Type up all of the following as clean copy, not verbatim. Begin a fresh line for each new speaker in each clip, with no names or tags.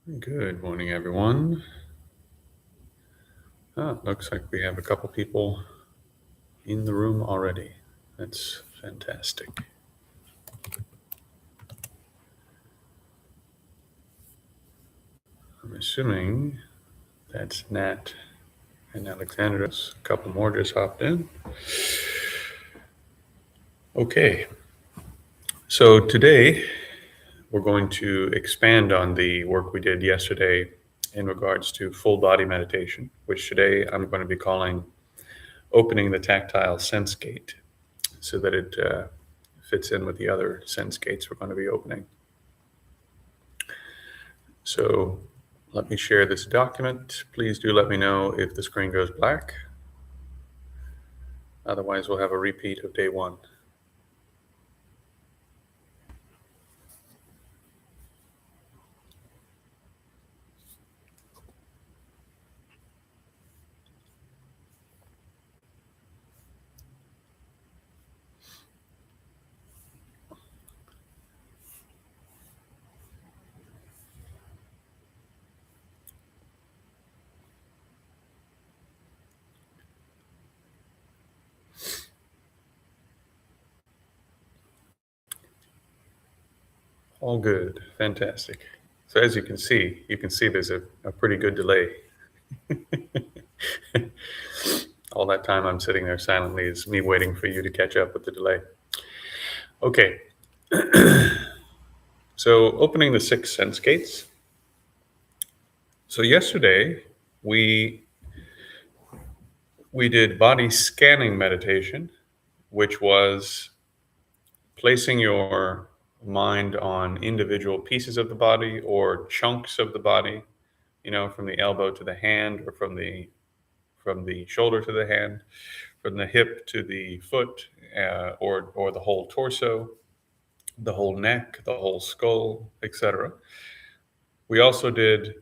Good morning, everyone. Looks like we have a couple people in the room already. That's fantastic. I'm assuming that's Nat and Alexandros. A couple more just hopped in. Okay, so today we're going to expand on the work we did yesterday in regards to full body meditation, which today I'm going to be calling opening the tactile sense gate so that it fits in with the other sense gates we're going to be opening. So let me share this document. Please do let me know if the screen goes black. Otherwise, we'll have a repeat of day one. All good. Fantastic. So as you can see there's a pretty good delay. All that time I'm sitting there silently is me waiting for you to catch up with the delay. Okay. So opening the 6 sense gates. So yesterday we did body scanning meditation, which was placing your mind on individual pieces of the body or chunks of the body, from the elbow to the hand, or from the shoulder to the hand, from the hip to the foot, or the whole torso, the whole neck, the whole skull, etc. We also did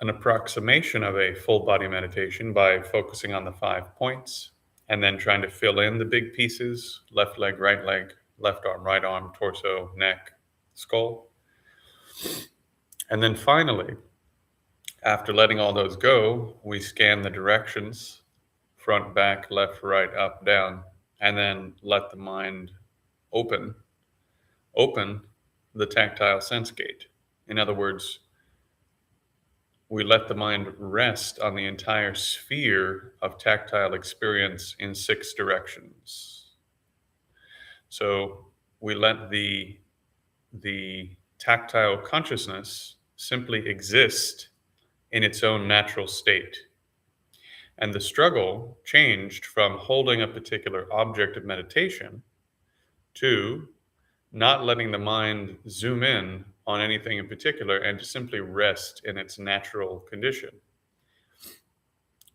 an approximation of a full body meditation by focusing on the 5 points and then trying to fill in the big pieces: left leg, right leg, left arm, right arm, torso, neck, skull. And then finally, after letting all those go, we scan the directions: front, back, left, right, up, down, and then let the mind open the tactile sense gate. In other words, we let the mind rest on the entire sphere of tactile experience in 6 directions. So we let the tactile consciousness simply exist in its own natural state. And the struggle changed from holding a particular object of meditation to not letting the mind zoom in on anything in particular and to simply rest in its natural condition.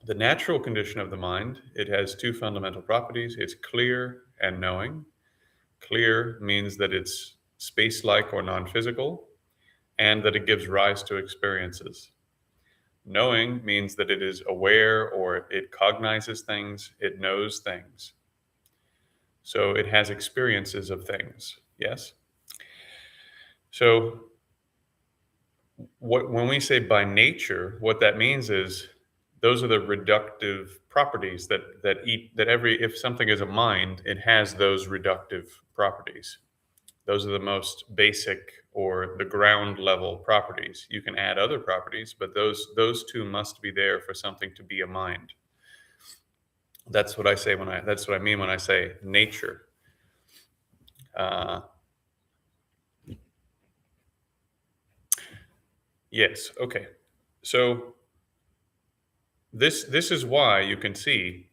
The natural condition of the mind, it has 2 fundamental properties. It's clear and knowing. Clear means that it's space-like or non-physical, and that it gives rise to experiences. Knowing means that it is aware, or it cognizes things, it knows things. So it has experiences of things, yes? So when we say by nature, what that means is those are the reductive properties if something is a mind, it has those reductive properties. Those are the most basic, or the ground level properties. You can add other properties, but those 2 must be there for something to be a mind. That's what I mean when I say nature. Yes. Okay. So this is why you can see,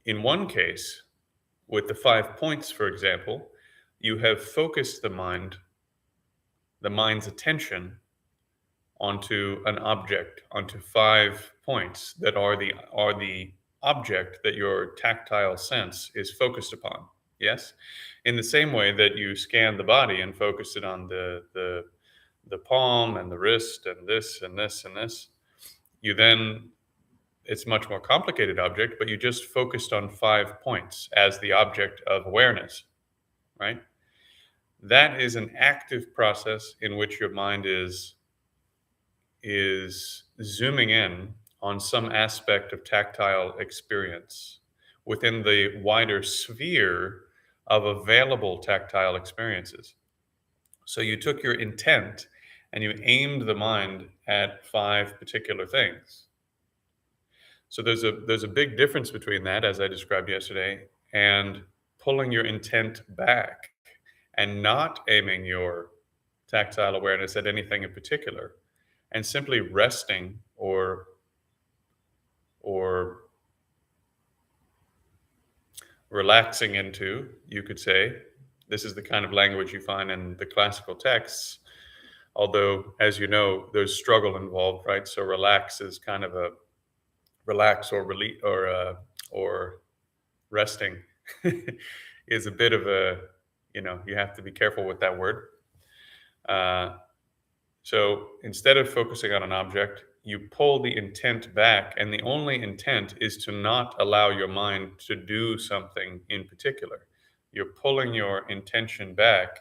in one case, with the 5 points, for example, you have focused the mind's attention onto an object, onto 5 points that are the object that your tactile sense is focused upon. Yes? In the same way that you scan the body and focus it on the palm and the wrist and this and this and this, you then, it's a much more complicated object, but you just focused on 5 points as the object of awareness, right? That is an active process in which your mind is is zooming in on some aspect of tactile experience within the wider sphere of available tactile experiences. So you took your intent and you aimed the mind at 5 particular things. So there's a big difference between that, as I described yesterday, and pulling your intent back and not aiming your tactile awareness at anything in particular, and simply resting or relaxing into, you could say. This is the kind of language you find in the classical texts, although, as you know, there's struggle involved, right? So relax is kind of a relax or relief or resting is a bit of a, you have to be careful with that word. So instead of focusing on an object, you pull the intent back, and the only intent is to not allow your mind to do something in particular. You're pulling your intention back,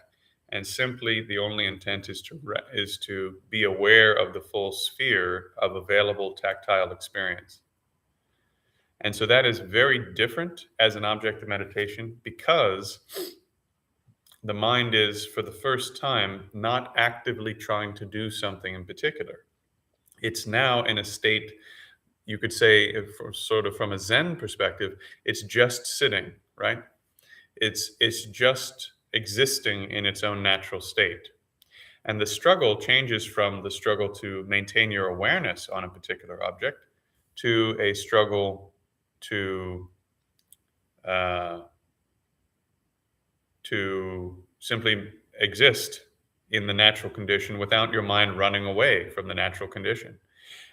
and simply the only intent is to be aware of the full sphere of available tactile experience. And so that is very different as an object of meditation, because the mind is, for the first time, not actively trying to do something in particular. It's now in a state, you could say, sort of from a Zen perspective, it's just sitting, right? It's just existing in its own natural state. And the struggle changes from the struggle to maintain your awareness on a particular object to a struggle to simply exist in the natural condition without your mind running away from the natural condition.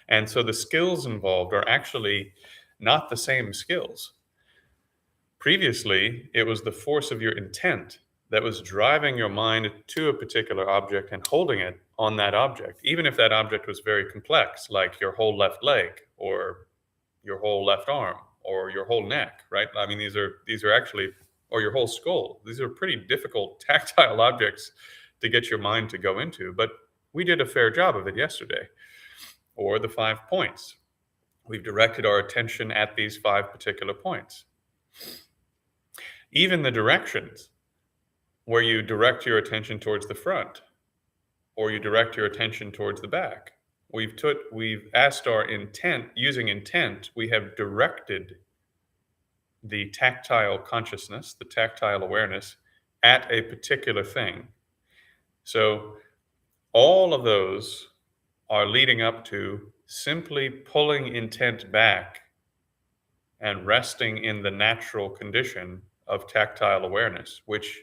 And so the skills involved are actually not the same skills. Previously, it was the force of your intent that was driving your mind to a particular object and holding it on that object, even if that object was very complex, like your whole left leg or your whole left arm or your whole neck, right? I mean, these are actually, or your whole skull. These are pretty difficult tactile objects to get your mind to go into, but we did a fair job of it yesterday. Or the 5 points. We've directed our attention at these 5 particular points. Even the directions, where you direct your attention towards the front, or you direct your attention towards the back. We've asked our intent, using intent, we have directed the tactile consciousness, the tactile awareness, at a particular thing. So all of those are leading up to simply pulling intent back and resting in the natural condition of tactile awareness, which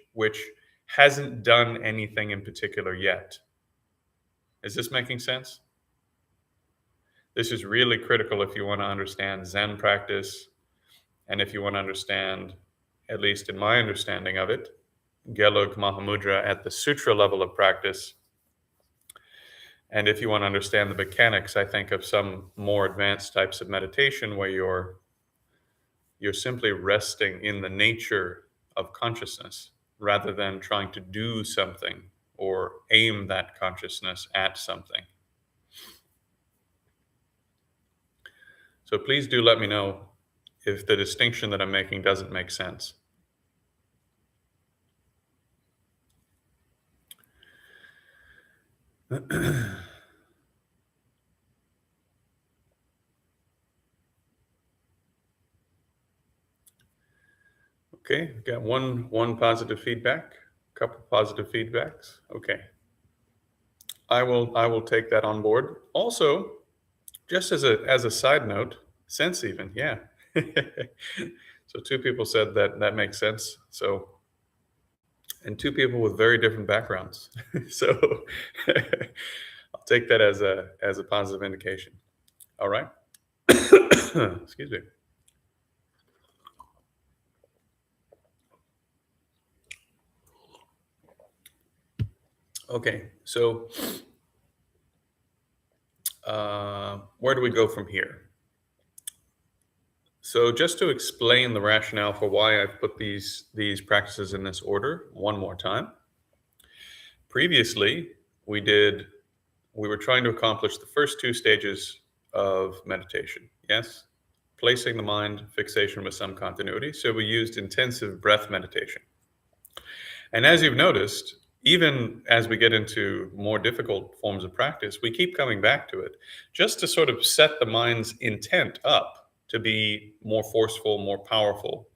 hasn't done anything in particular yet. Is this making sense? This is really critical if you want to understand Zen practice, and if you want to understand, at least in my understanding of it, Gelug Mahamudra at the sutra level of practice. And if you want to understand the mechanics, I think, of some more advanced types of meditation where you're simply resting in the nature of consciousness rather than trying to do something or aim that consciousness at something. So please do let me know if the distinction that I'm making doesn't make sense. Okay, got one positive feedback, a couple positive feedbacks. Okay, I will take that on board. Also, just as a side note, sense even, yeah. So 2 people said that makes sense. So, and 2 people with very different backgrounds. So I'll take that as a positive indication. All right. Excuse me. Okay, so where do we go from here? So just to explain the rationale for why I've put these practices in this order one more time. Previously, we did we were trying to accomplish the first two stages of meditation. Yes, placing the mind, fixation with some continuity. So we used intensive breath meditation. And as you've noticed, even as we get into more difficult forms of practice, we keep coming back to it just to sort of set the mind's intent up to be more forceful, more powerful.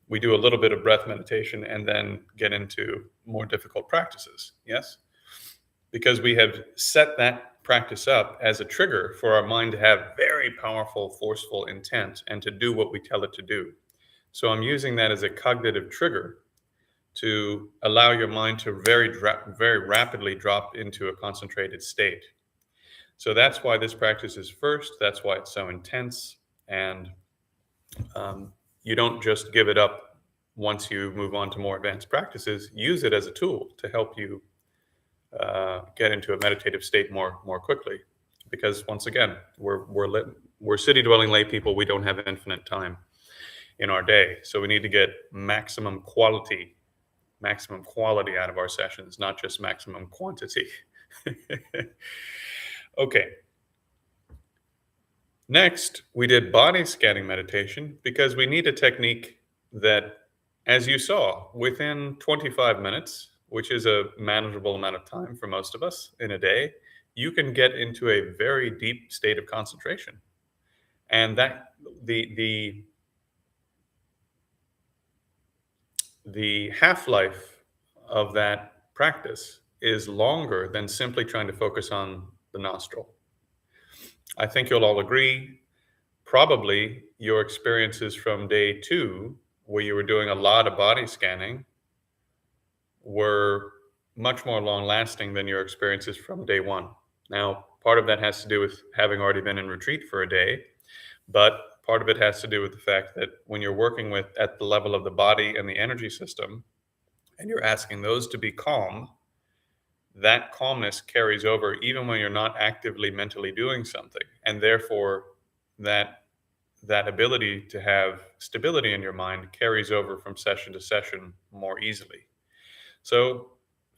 We do a little bit of breath meditation and then get into more difficult practices. Yes? Because we have set that practice up as a trigger for our mind to have very powerful, forceful intent and to do what we tell it to do. So I'm using that as a cognitive trigger to allow your mind to very rapidly drop into a concentrated state. So that's why this practice is first. That's why it's so intense. And you don't just give it up once you move on to more advanced practices. Use it as a tool to help you get into a meditative state more quickly. Because once again, we're city-dwelling lay people. We don't have infinite time in our day, so we need to get maximum quality out of our sessions, not just maximum quantity. Okay. Next, we did body scanning meditation because we need a technique that, as you saw, within 25 minutes, which is a manageable amount of time for most of us in a day, you can get into a very deep state of concentration. And that the half-life of that practice is longer than simply trying to focus on the nostril. I think you'll all agree, probably your experiences from day 2, where you were doing a lot of body scanning, were much more long-lasting than your experiences from day 1. Now, part of that has to do with having already been in retreat for a day, but part of it has to do with the fact that when you're working with at the level of the body and the energy system, and you're asking those to be calm, that calmness carries over even when you're not actively mentally doing something. And therefore, that ability to have stability in your mind carries over from session to session more easily. So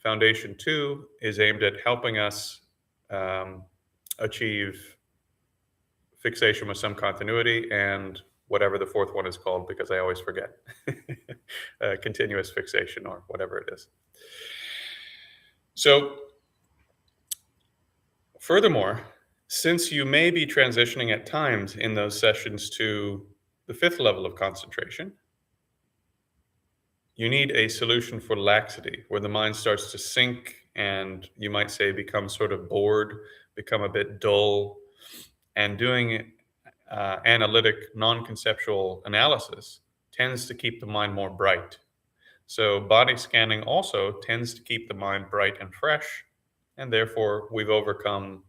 Foundation 2 is aimed at helping us achieve fixation with some continuity, and whatever the fourth one is called, because I always forget. Continuous fixation, or whatever it is. So furthermore, since you may be transitioning at times in those sessions to the 5th level of concentration, you need a solution for laxity, where the mind starts to sink and, you might say, become sort of bored, become a bit dull, and doing analytic, non-conceptual analysis tends to keep the mind more bright. So body scanning also tends to keep the mind bright and fresh, and therefore we've overcome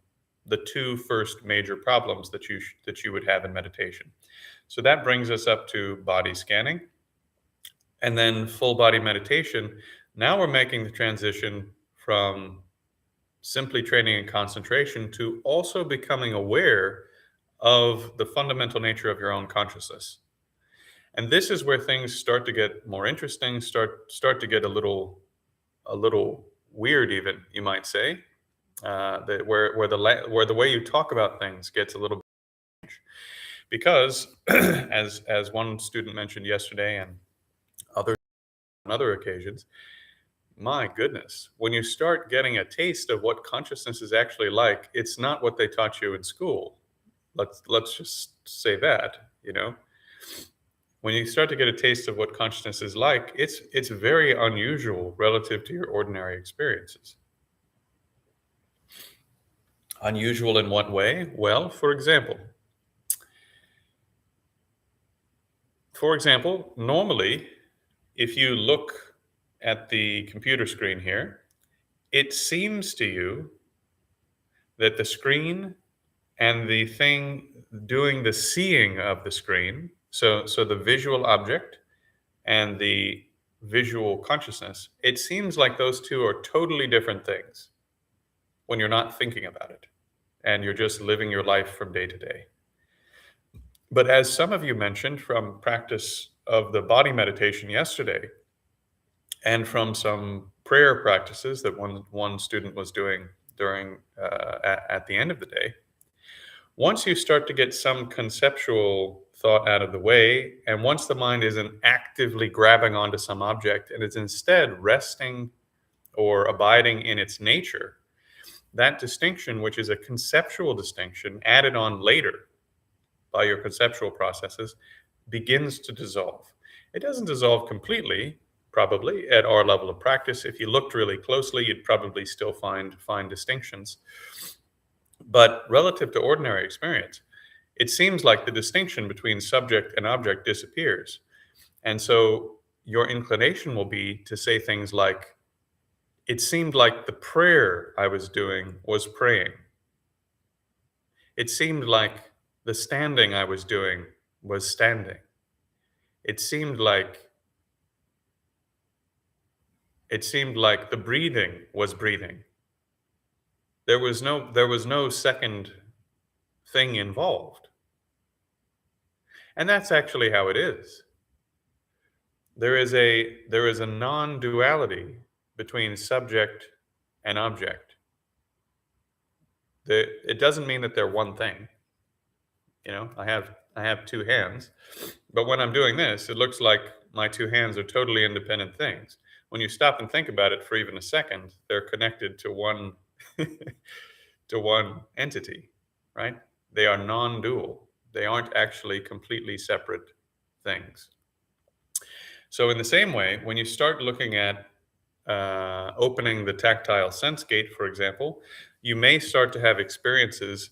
the 2 first major problems that you would have in meditation. So that brings us up to body scanning, and then full body meditation. Now we're making the transition from simply training in concentration to also becoming aware of the fundamental nature of your own consciousness. And this is where things start to get more interesting, start to get a little weird, even, you might say, where the way you talk about things gets a little bit strange. Because as one student mentioned yesterday, and others on other occasions, my goodness, when you start getting a taste of what consciousness is actually like, it's not what they taught you in school. Let's just say that, when you start to get a taste of what consciousness is like, it's very unusual relative to your ordinary experiences. Unusual in what way? Well, for example, normally, if you look at the computer screen here, it seems to you that the screen and the thing doing the seeing of the screen, so the visual object and the visual consciousness, it seems like those two are totally different things when you're not thinking about it and you're just living your life from day to day. But as some of you mentioned from practice of the body meditation yesterday, and from some prayer practices that one student was doing during at the end of the day. Once you start to get some conceptual thought out of the way, and once the mind isn't actively grabbing onto some object and is instead resting or abiding in its nature, that distinction, which is a conceptual distinction added on later by your conceptual processes, begins to dissolve. It doesn't dissolve completely, probably, at our level of practice. If you looked really closely, you'd probably still find fine distinctions. But relative to ordinary experience, it seems like the distinction between subject and object disappears. And so your inclination will be to say things like, it seemed like the prayer I was doing was praying. It seemed like the standing I was doing was standing. It seemed like the breathing was breathing. There was no second thing involved. And that's actually how it is. There is a non-duality between subject and object. It doesn't mean that they're one thing. I have two hands, but when I'm doing this, it looks like my two hands are totally independent things. When you stop and think about it for even a second, they're connected to one to one entity, right? They are non-dual. They aren't actually completely separate things. So in the same way, when you start looking at opening the tactile sense gate, for example, you may start to have experiences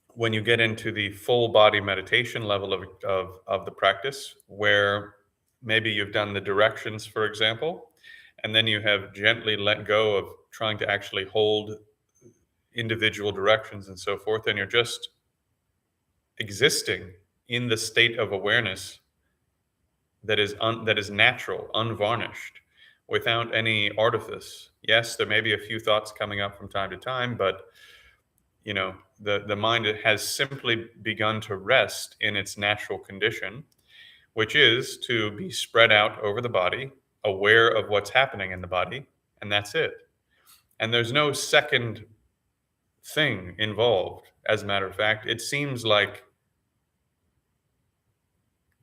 when you get into the full body meditation level of the practice, where maybe you've done the directions, for example, and then you have gently let go of trying to actually hold individual directions and so forth, and you're just existing in the state of awareness that is natural, unvarnished, without any artifice. Yes, there may be a few thoughts coming up from time to time, but the mind has simply begun to rest in its natural condition, which is to be spread out over the body, aware of what's happening in the body, and that's it. And there's no second thing involved. As a matter of fact, it seems like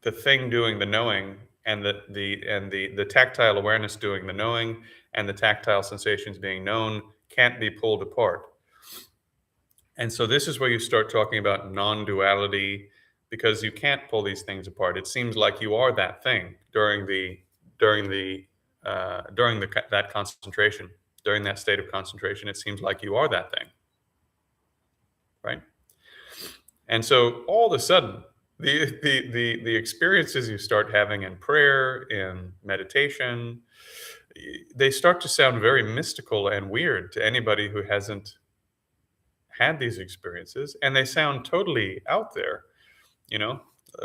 the thing doing the knowing and the tactile awareness doing the knowing and the tactile sensations being known can't be pulled apart. And so this is where you start talking about non-duality, because you can't pull these things apart. It seems like you are that thing during that concentration, during that state of concentration. It seems like you are that thing, right? And so all of a sudden, the experiences you start having in prayer, in meditation, they start to sound very mystical and weird to anybody who hasn't had these experiences, and they sound totally out there.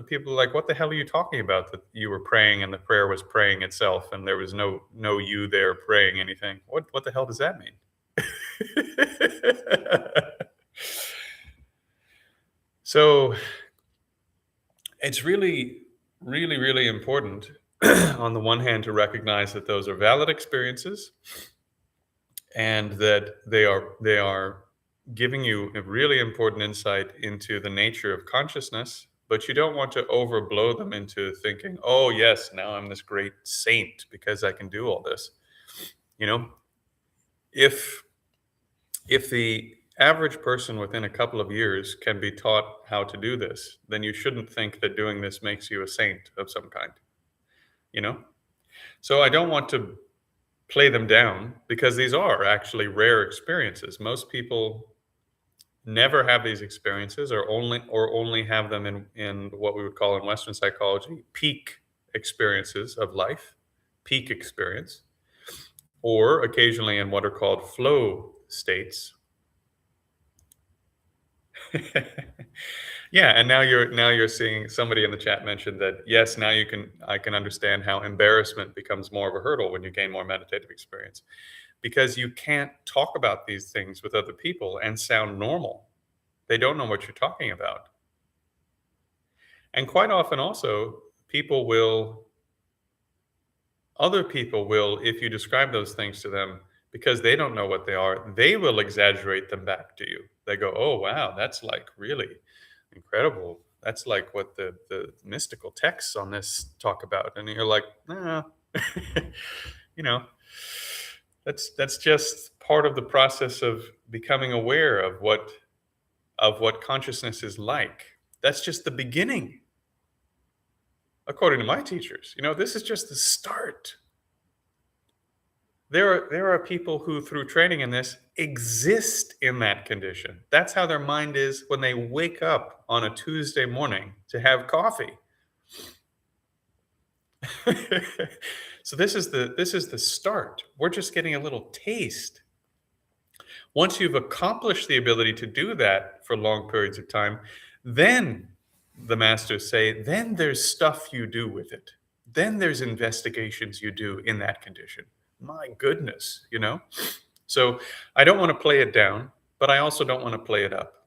People are like, what the hell are you talking about, that you were praying and the prayer was praying itself and there was no you there praying anything? What the hell does that mean? So it's really, really, really important on the one hand to recognize that those are valid experiences and that they are giving you a really important insight into the nature of consciousness, but you don't want to overblow them into thinking, oh yes, now I'm this great saint because I can do all this. If the average person within a couple of years can be taught how to do this, then you shouldn't think that doing this makes you a saint of some kind. So I don't want to play them down, because these are actually rare experiences. Most people never have these experiences, or only have them in what we would call in Western psychology peak experiences of life, peak experience, or occasionally in what are called flow states. Yeah, and now you're seeing somebody in the chat mention that, yes, now I can understand how embarrassment becomes more of a hurdle when you gain more meditative experience, because you can't talk about these things with other people and sound normal. They don't know what you're talking about. And quite often also, other people will, if you describe those things to them, because they don't know what they are, they will exaggerate them back to you. They go, "Oh, wow, that's like really incredible. That's like what the mystical texts on this talk about." And you're like, "Nah." you know, that's just part of the process of becoming aware of what consciousness is like. That's just the beginning, according to my teachers. This is just the start. There are people who, through training in this, exist in that condition. That's how their mind is when they wake up on a Tuesday morning to have coffee. So this is the start. We're just getting a little taste. Once you've accomplished the ability to do that for long periods of time, then the masters say, then there's stuff you do with it. Then there's investigations you do in that condition. My goodness. So I don't want to play it down, but I also don't want to play it up.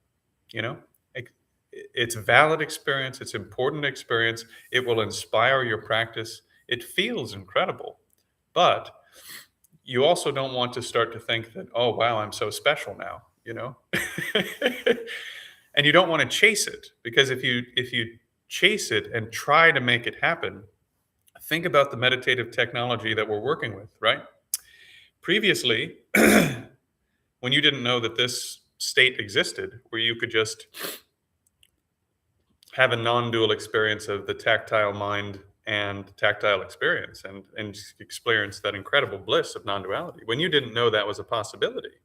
You know, Like, it's valid experience. It's important experience. It will inspire your practice. It feels incredible, but you also don't want to start to think that, oh wow, I'm so special now. And you don't want to chase it, because if you chase it and try to make it happen, think about the meditative technology that we're working with, right? Previously, when you didn't know that this state existed, where you could just have a non-dual experience of the tactile mind and tactile experience, and experience that incredible bliss of non-duality, when you didn't know that was a possibility,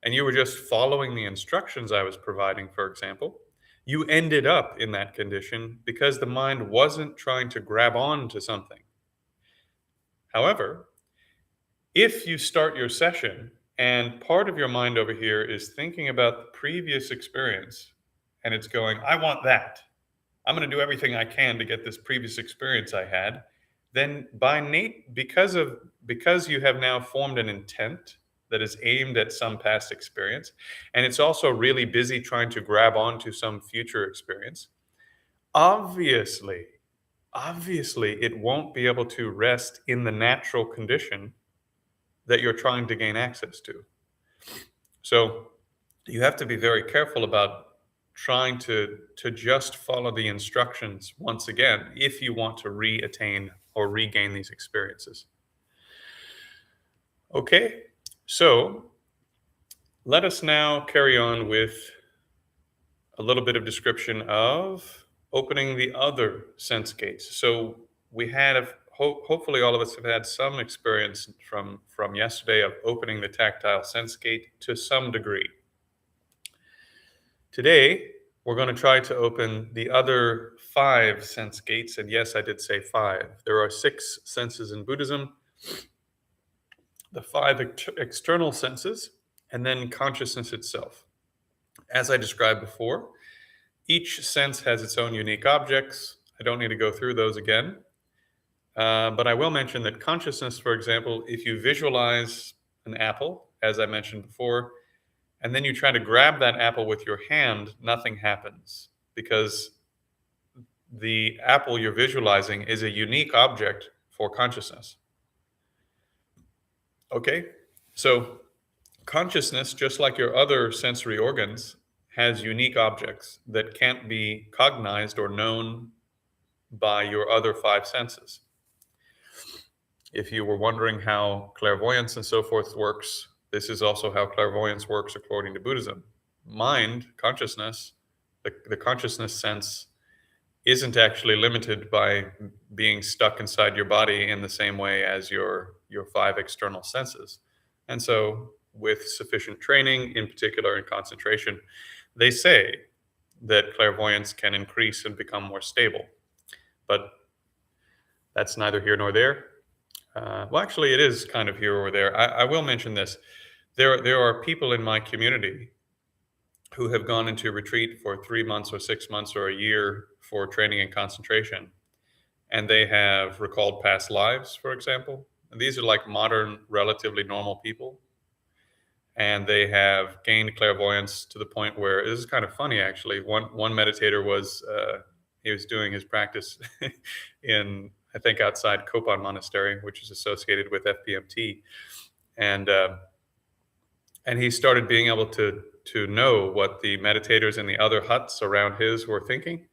and you were just following the instructions I was providing, for example, you ended up in that condition because the mind wasn't trying to grab on to something. However, if you start your session and part of your mind over here is thinking about the previous experience, and it's going, I want that. I'm going to do everything I can to get this previous experience I had. Then because you have now formed an intent that is aimed at some past experience, and it's also really busy trying to grab onto some future experience, obviously, obviously it won't be able to rest in the natural condition that you're trying to gain access to. So you have to be very careful about trying to just follow the instructions once again if you want to re-attain or regain these experiences. Okay, so let us now carry on with a little bit of description of opening the other sense gates. So we had hopefully all of us have had some experience from yesterday of opening the tactile sense gate to some degree. Today, we're going to try to open the other 5 sense gates. And yes, I did say 5. There are 6 senses in Buddhism, the 5 external senses, and then consciousness itself. As I described before, each sense has its own unique objects. I don't need to go through those again. But I will mention that consciousness, for example, if you visualize an apple, as I mentioned before, and then you try to grab that apple with your hand, nothing happens, because the apple you're visualizing is a unique object for consciousness. Okay? So consciousness, just like your other sensory organs, has unique objects that can't be cognized or known by your other 5 senses. If you were wondering how clairvoyance and so forth works, this is also how clairvoyance works according to Buddhism. Mind, consciousness, the consciousness sense isn't actually limited by being stuck inside your body in the same way as your 5 external senses. And so with sufficient training, in particular in concentration, they say that clairvoyance can increase and become more stable. But that's neither here nor there. Well, actually, it is kind of here or there. I will mention this. There are people in my community who have gone into retreat for 3 months or 6 months or a year for training and concentration, and they have recalled past lives, for example. And these are like modern, relatively normal people, and they have gained clairvoyance to the point where this is kind of funny, actually. One meditator was he was doing his practice in, I think outside Kopan Monastery, which is associated with FPMT, and he started being able to know what the meditators in the other huts around his were thinking,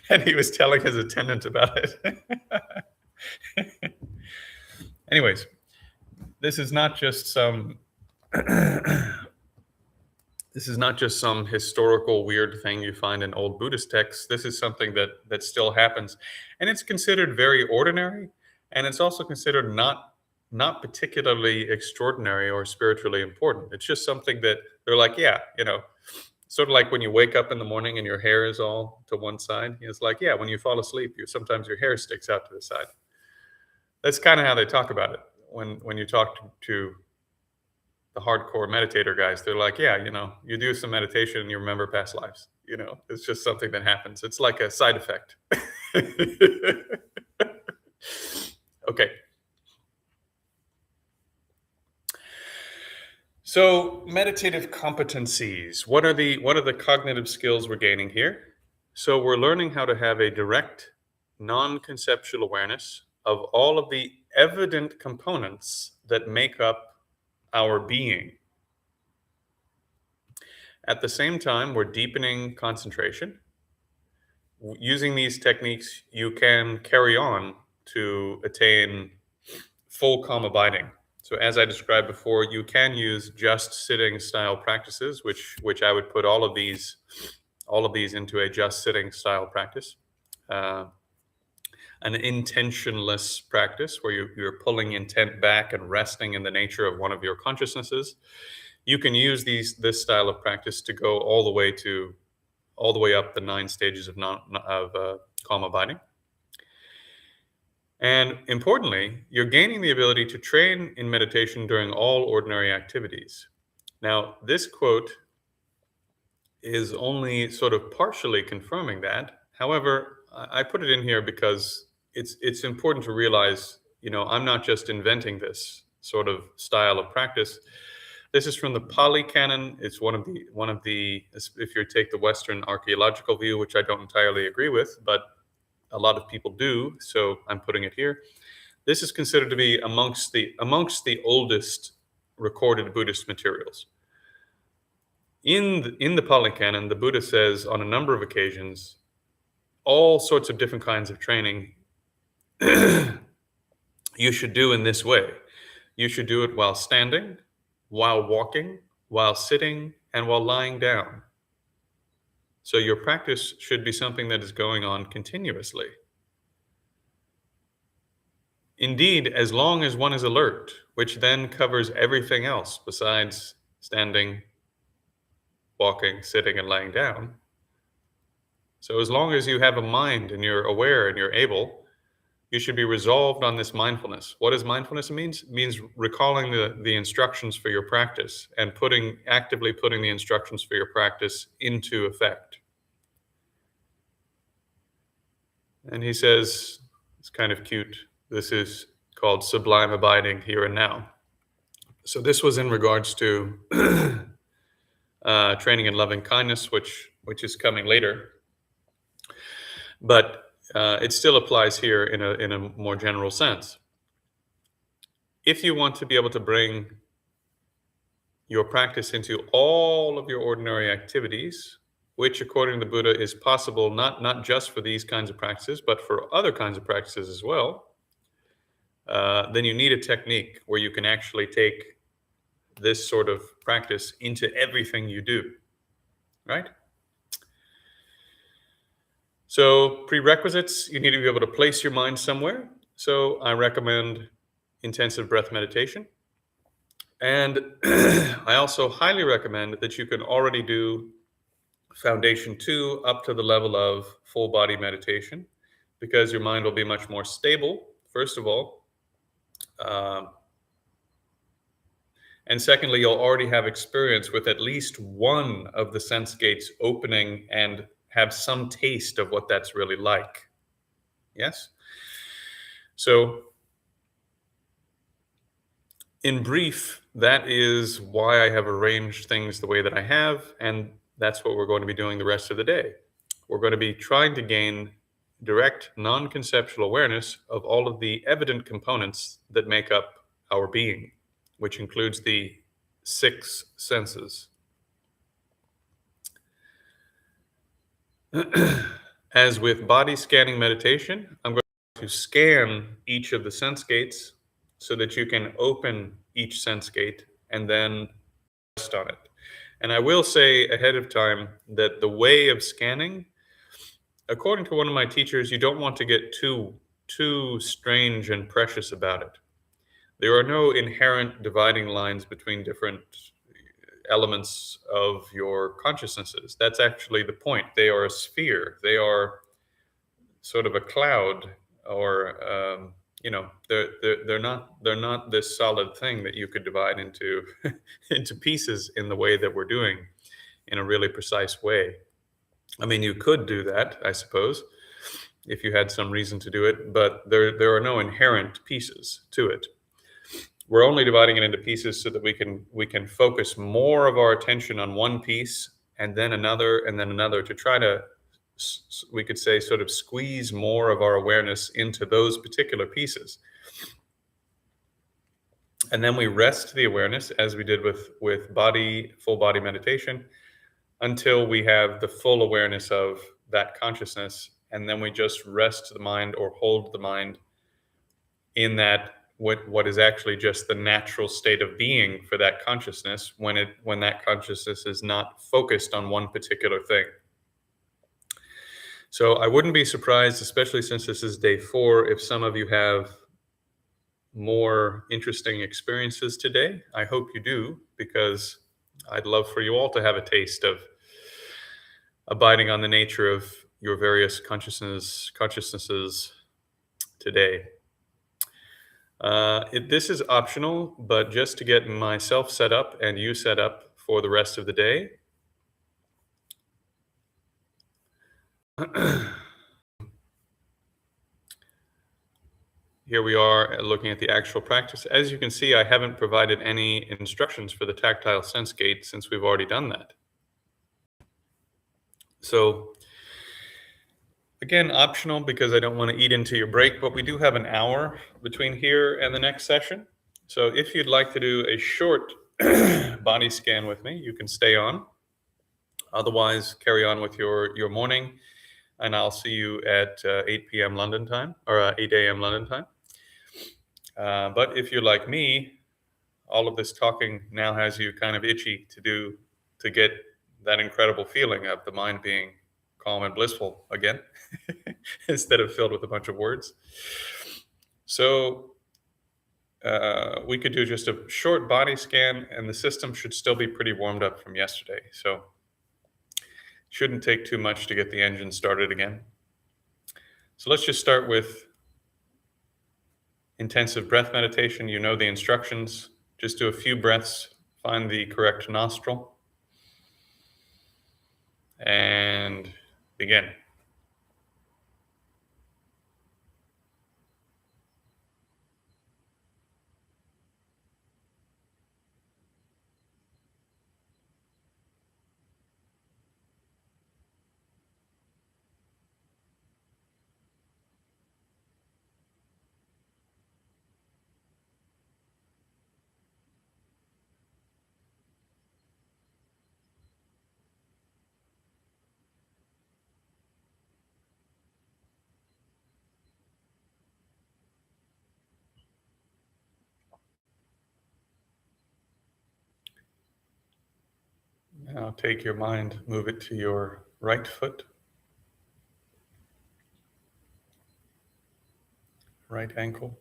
and he was telling his attendant about it. Anyways, this is not just some this is not just some historical weird thing you find in old Buddhist texts. This is something that still happens, and it's considered very ordinary, and it's also considered not particularly extraordinary or spiritually important. It's just something that they're like, yeah, sort of like when you wake up in the morning and your hair is all to one side. It's like, yeah, when you fall asleep, sometimes your hair sticks out to the side. That's kind of how they talk about it when you talk to the hardcore meditator guys. They're like, yeah, you do some meditation and you remember past lives. It's just something that happens. It's like a side effect. Okay. So meditative competencies. What are the cognitive skills we're gaining here? So we're learning how to have a direct, non-conceptual awareness of all of the evident components that make up our being. At the same time, we're deepening concentration. Using these techniques, you can carry on to attain full calm abiding. So as I described before, you can use just sitting style practices, which I would put all of these into a just sitting style practice. An intentionless practice where you're pulling intent back and resting in the nature of one of your consciousnesses. You can use this style of practice to go all the way up the 9 stages of calm abiding. And importantly, you're gaining the ability to train in meditation during all ordinary activities. Now, this quote is only sort of partially confirming that. However, I put it in here because it's important to realize, I'm not just inventing this sort of style of practice. This is from the Pali Canon. It's one of the if you take the Western archaeological view, which I don't entirely agree with, but a lot of people do, so I'm putting it here. This is considered to be amongst the oldest recorded Buddhist materials. In the Pali Canon, the Buddha says on a number of occasions, all sorts of different kinds of training you should do in this way. You should do it while standing, while walking, while sitting, and while lying down. So your practice should be something that is going on continuously. Indeed, as long as one is alert, which then covers everything else besides standing, walking, sitting, and laying down. So as long as you have a mind and you're aware and you're able, you should be resolved on this mindfulness. What does mindfulness mean? It means recalling the instructions for your practice and actively putting the instructions for your practice into effect. And he says, it's kind of cute, this is called sublime abiding here and now. So this was in regards to training in loving kindness, which is coming later. But it still applies here in a more general sense. If you want to be able to bring your practice into all of your ordinary activities, which according to the Buddha is possible not just for these kinds of practices, but for other kinds of practices as well, then you need a technique where you can actually take this sort of practice into everything you do, right? So prerequisites, you need to be able to place your mind somewhere. So I recommend intensive breath meditation. And I also highly recommend that you can already do Foundation 2 up to the level of full body meditation, because your mind will be much more stable, first of all. And secondly, you'll already have experience with at least one of the sense gates opening and have some taste of what that's really like. Yes? So, in brief, that is why I have arranged things the way that I have, and that's what we're going to be doing the rest of the day. We're going to be trying to gain direct non-conceptual awareness of all of the evident components that make up our being, which includes the six senses. As with body scanning meditation, I'm going to scan each of the sense gates so that you can open each sense gate and then rest on it. And I will say ahead of time that the way of scanning, according to one of my teachers, you don't want to get too strange and precious about it. There are no inherent dividing lines between different elements of your consciousnesses. That's actually the point. They are a sphere. They are sort of a cloud, or they're not this solid thing that you could divide into into pieces in the way that we're doing, in a really precise way. I mean, you could do that, I suppose, if you had some reason to do it, but there are no inherent pieces to it. We're only dividing it into pieces so that we can focus more of our attention on one piece and then another to try to, we could say, sort of squeeze more of our awareness into those particular pieces. And then we rest the awareness, as we did with full body meditation, until we have the full awareness of that consciousness. And then we just rest the mind, or hold the mind in that, what is actually just the natural state of being for that consciousness, when that consciousness is not focused on one particular thing. So I wouldn't be surprised, especially since this is day 4, if some of you have more interesting experiences today. I hope you do, because I'd love for you all to have a taste of abiding on the nature of your various consciousnesses today. This is optional, but just to get myself set up and you set up for the rest of the day. Here we are looking at the actual practice. As you can see, I haven't provided any instructions for the tactile sense gate, since we've already done that. So again, optional, because I don't want to eat into your break, but we do have an hour between here and the next session. So if you'd like to do a short body scan with me, you can stay on. Otherwise, carry on with your morning, and I'll see you at 8 p.m. London time, or 8 a.m. London time. But if you're like me, all of this talking now has you kind of itchy to get that incredible feeling of the mind being calm and blissful again, instead of filled with a bunch of words. So we could do just a short body scan, and the system should still be pretty warmed up from yesterday. So shouldn't take too much to get the engine started again. So let's just start with intensive breath meditation. You know the instructions. Just do a few breaths, find the correct nostril, and begin. Now take your mind, move it to your right foot, right ankle,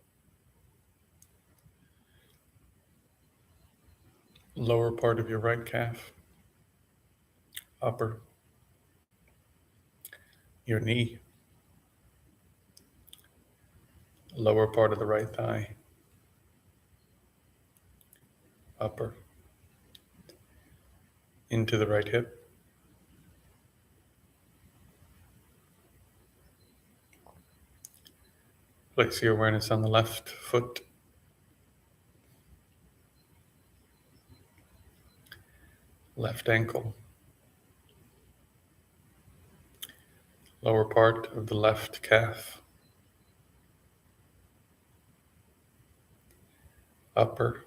lower part of your right calf, upper, your knee, lower part of the right thigh, upper, into the right hip, place your awareness on the left foot, left ankle, lower part of the left calf, upper,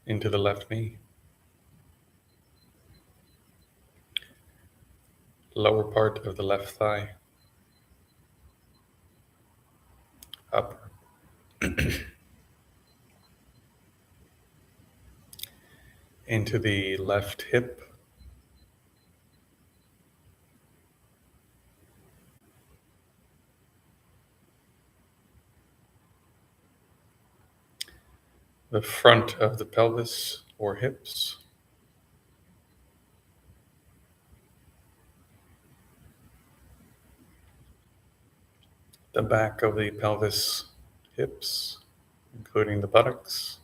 into the left knee, lower part of the left thigh, upper, into the left hip, the front of the pelvis or hips, the back of the pelvis, hips, including the buttocks,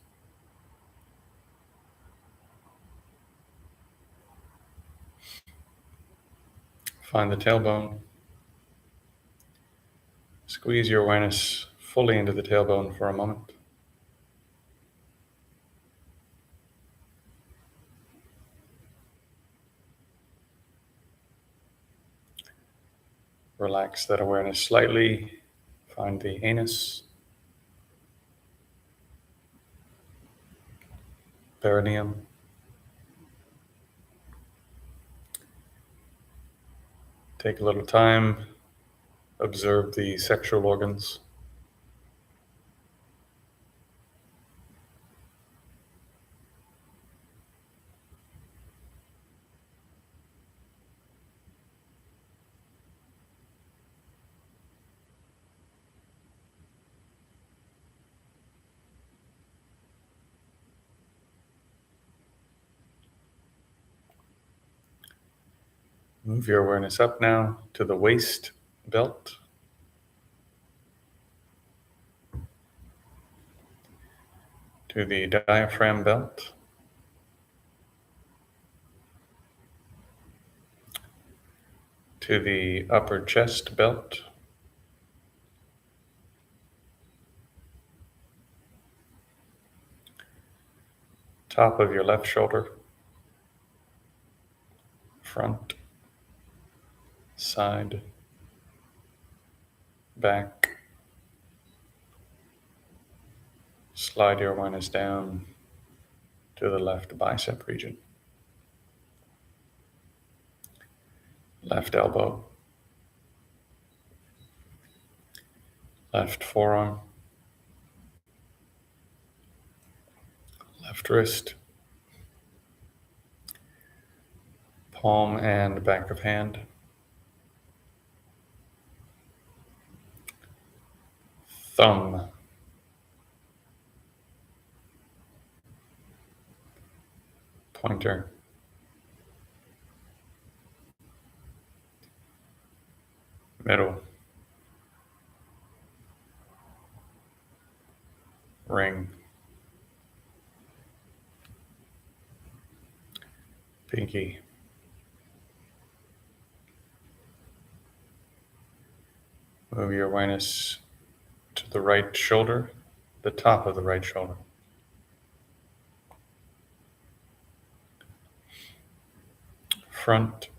find the tailbone, squeeze your awareness fully into the tailbone for a moment. Relax that awareness slightly. Find the anus, perineum, take a little time, observe the sexual organs. Move your awareness up now to the waist belt, to the diaphragm belt, to the upper chest belt, top of your left shoulder, front, side, back. Slide your awareness down to the left bicep region, left elbow, left forearm, left wrist, palm and back of hand, thumb, pointer, middle, ring, pinky. Move your awareness to the right shoulder, the top of the right shoulder. Front,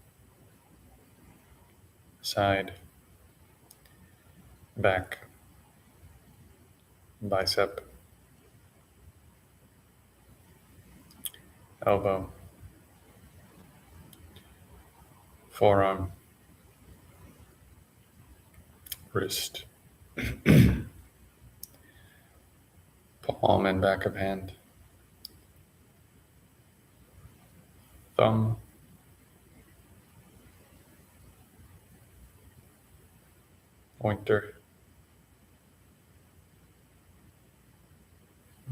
side, back, bicep, elbow, forearm, wrist, palm and back of hand, thumb, pointer,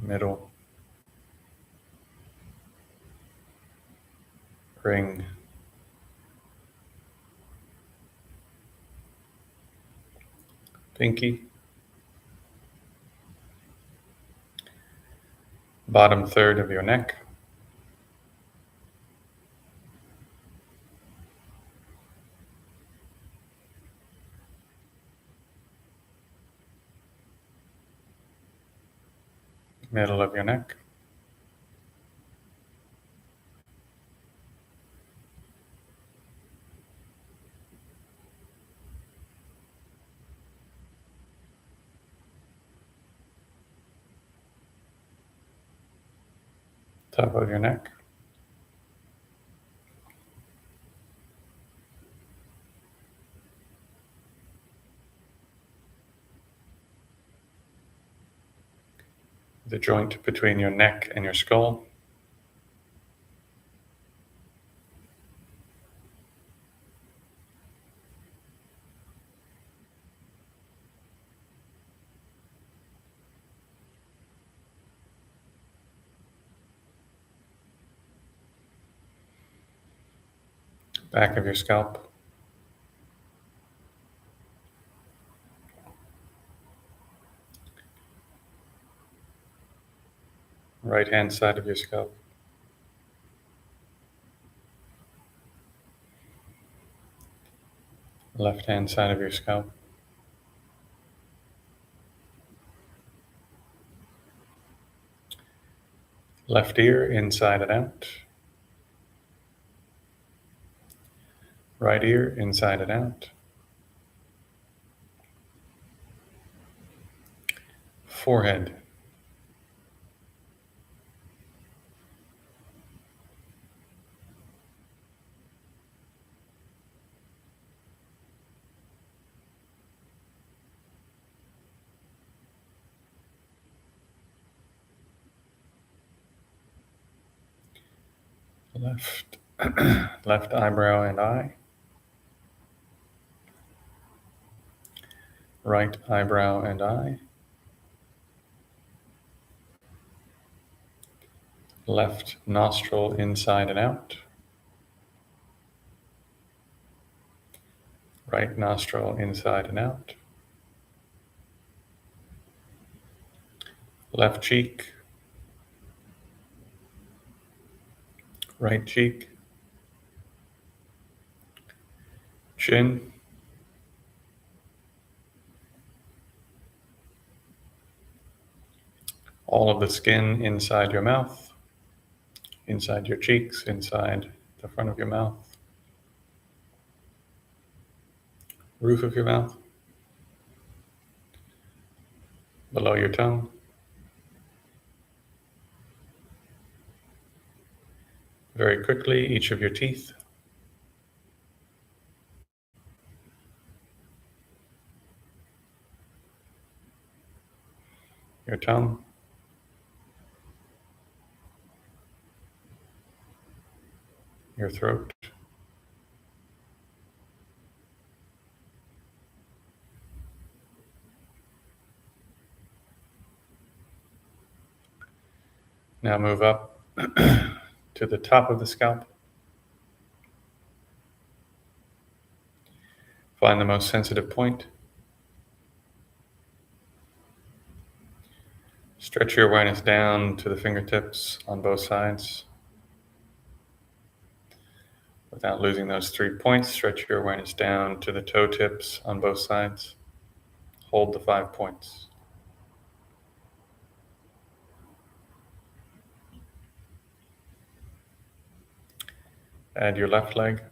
middle, ring, pinky, bottom third of your neck, middle of your neck, top of your neck. The joint between your neck and your skull. Back of your scalp. Right hand side of your scalp. Left hand side of your scalp. Left ear inside and out. Right ear inside and out. Forehead. Left, left eyebrow and eye. Right eyebrow and eye. Left nostril inside and out. Right nostril inside and out. Left cheek. Right cheek. Chin. All of the skin inside your mouth, inside your cheeks, inside the front of your mouth, roof of your mouth, below your tongue, very quickly, each of your teeth, your tongue, your throat, now move up to the top of the scalp. Find the most sensitive point. Stretch your awareness down to the fingertips on both sides. Without losing those 3 points, stretch your awareness down to the toe tips on both sides. Hold the 5 points. Add your left leg.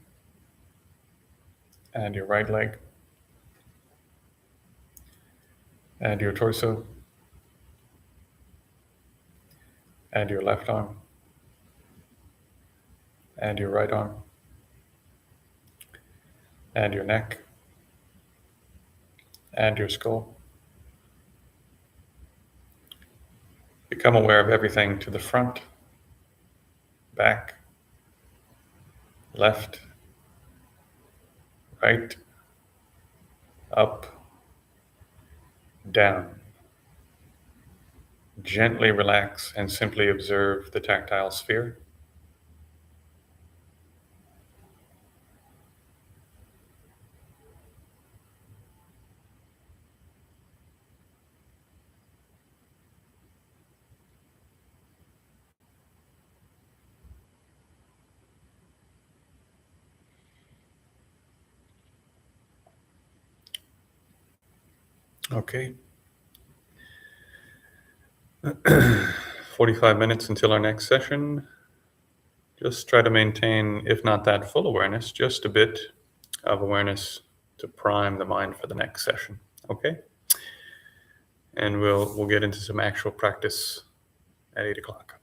Add your right leg. Add your torso. Add your left arm. Add your right arm. Add your neck. Add your skull. Become aware of everything to the front, back, left, right, up, down. Gently relax and simply observe the tactile sphere. Okay. 45 minutes until our next session. Just try to maintain, if not that full awareness, just a bit of awareness to prime the mind for the next session. Okay? And we'll get into some actual practice at 8 o'clock.